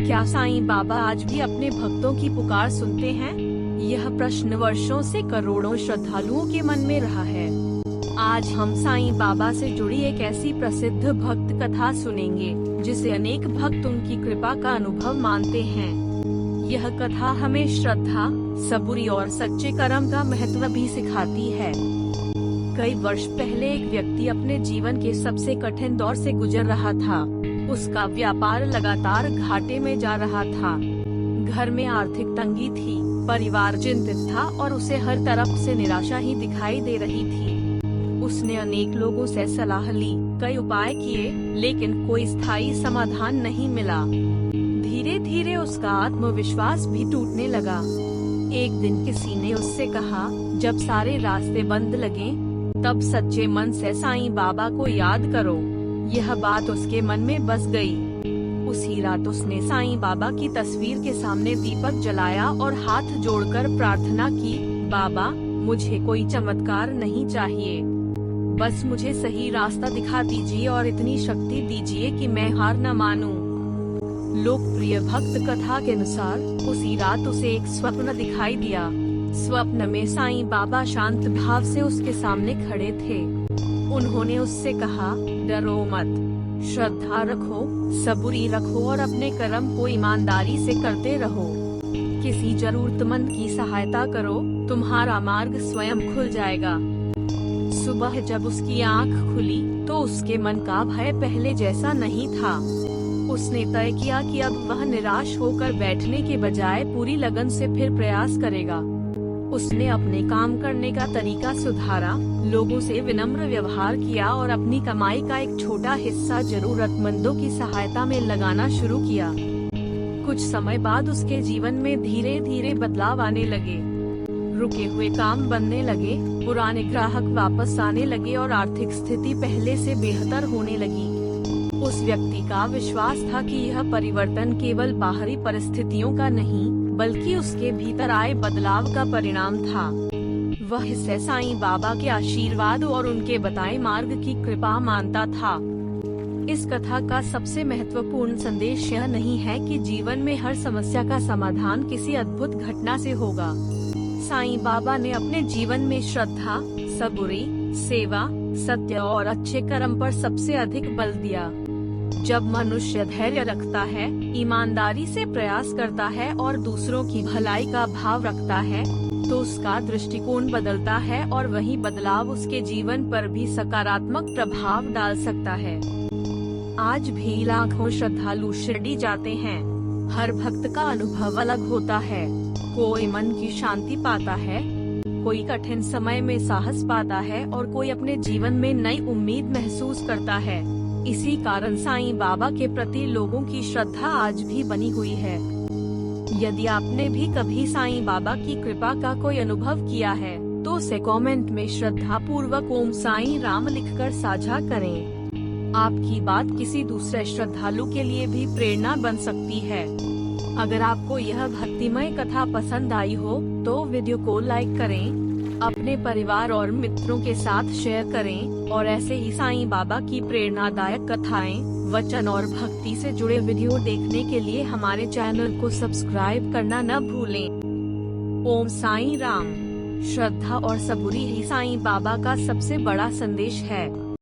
क्या साईं बाबा आज भी अपने भक्तों की पुकार सुनते हैं? यह प्रश्न वर्षों से करोड़ों श्रद्धालुओं के मन में रहा है। आज हम साईं बाबा से जुड़ी एक ऐसी प्रसिद्ध भक्त कथा सुनेंगे, जिसे अनेक भक्त उनकी कृपा का अनुभव मानते हैं। यह कथा हमें श्रद्धा, सबूरी और सच्चे कर्म का महत्व भी सिखाती है। कई वर्ष पहले एक व्यक्ति अपने जीवन के सबसे कठिन दौर से गुजर रहा था। उसका व्यापार लगातार घाटे में जा रहा था। घर में आर्थिक तंगी थी, परिवार चिंतित था और उसे हर तरफ से निराशा ही दिखाई दे रही थी। उसने अनेक लोगों से सलाह ली, कई उपाय किए, लेकिन कोई स्थायी समाधान नहीं मिला। धीरे धीरे उसका आत्मविश्वास भी टूटने लगा। एक दिन किसी ने उससे कहा, जब सारे रास्ते बंद लगे, तब सच्चे मन से साईं बाबा को याद करो। यह बात उसके मन में बस गई। उसी रात उसने साईं बाबा की तस्वीर के सामने दीपक जलाया और हाथ जोड़कर प्रार्थना की, बाबा, मुझे कोई चमत्कार नहीं चाहिए, बस मुझे सही रास्ता दिखा दीजिए और इतनी शक्ति दीजिए कि मैं हार न मानूं। लोकप्रिय भक्त कथा के अनुसार उसी रात उसे एक स्वप्न दिखाई दिया। स्वप्न में साईं बाबा शांत भाव से उसके सामने खड़े थे। उन्होंने उससे कहा, डरो मत, श्रद्धा रखो, सबूरी रखो और अपने कर्म को ईमानदारी से करते रहो। किसी जरूरतमंद की सहायता करो, तुम्हारा मार्ग स्वयं खुल जाएगा। सुबह जब उसकी आंख खुली, तो उसके मन का भय पहले जैसा नहीं था। उसने तय किया कि अब वह निराश होकर बैठने के बजाय पूरी लगन से फिर प्रयास करेगा। उसने अपने काम करने का तरीका सुधारा, लोगों से विनम्र व्यवहार किया और अपनी कमाई का एक छोटा हिस्सा जरूरतमंदों की सहायता में लगाना शुरू किया। कुछ समय बाद उसके जीवन में धीरे धीरे बदलाव आने लगे। रुके हुए काम बनने लगे, पुराने ग्राहक वापस आने लगे और आर्थिक स्थिति पहले से बेहतर होने लगी। उस व्यक्ति का विश्वास था कि यह परिवर्तन केवल बाहरी परिस्थितियों का नहीं, बल्कि उसके भीतर आए बदलाव का परिणाम था। वह इसे साईं बाबा के आशीर्वाद और उनके बताए मार्ग की कृपा मानता था। इस कथा का सबसे महत्वपूर्ण संदेश यह नहीं है कि जीवन में हर समस्या का समाधान किसी अद्भुत घटना से होगा। साईं बाबा ने अपने जीवन में श्रद्धा, सबूरी, सेवा, सत्य और अच्छे कर्म पर सबसे अधिक बल दिया। जब मनुष्य धैर्य रखता है, ईमानदारी से प्रयास करता है और दूसरों की भलाई का भाव रखता है, तो उसका दृष्टिकोण बदलता है और वही बदलाव उसके जीवन पर भी सकारात्मक प्रभाव डाल सकता है। आज भी लाखों श्रद्धालु शिरडी जाते हैं। हर भक्त का अनुभव अलग होता है। कोई मन की शांति पाता है, कोई कठिन समय में साहस पाता है और कोई अपने जीवन में नई उम्मीद महसूस करता है। इसी कारण साईं बाबा के प्रति लोगों की श्रद्धा आज भी बनी हुई है। यदि आपने भी कभी साईं बाबा की कृपा का कोई अनुभव किया है, तो उसे कमेंट में श्रद्धा पूर्वक ओम साईं राम लिखकर साझा करें। आपकी बात किसी दूसरे श्रद्धालु के लिए भी प्रेरणा बन सकती है। अगर आपको यह भक्तिमय कथा पसंद आई हो, तो वीडियो को लाइक करें, अपने परिवार और मित्रों के साथ शेयर करें और ऐसे ही साईं बाबा की प्रेरणादायक कथाएं, वचन और भक्ति से जुड़े वीडियो देखने के लिए हमारे चैनल को सब्सक्राइब करना न भूलें। ओम साईं राम। श्रद्धा और सबूरी ही साईं बाबा का सबसे बड़ा संदेश है।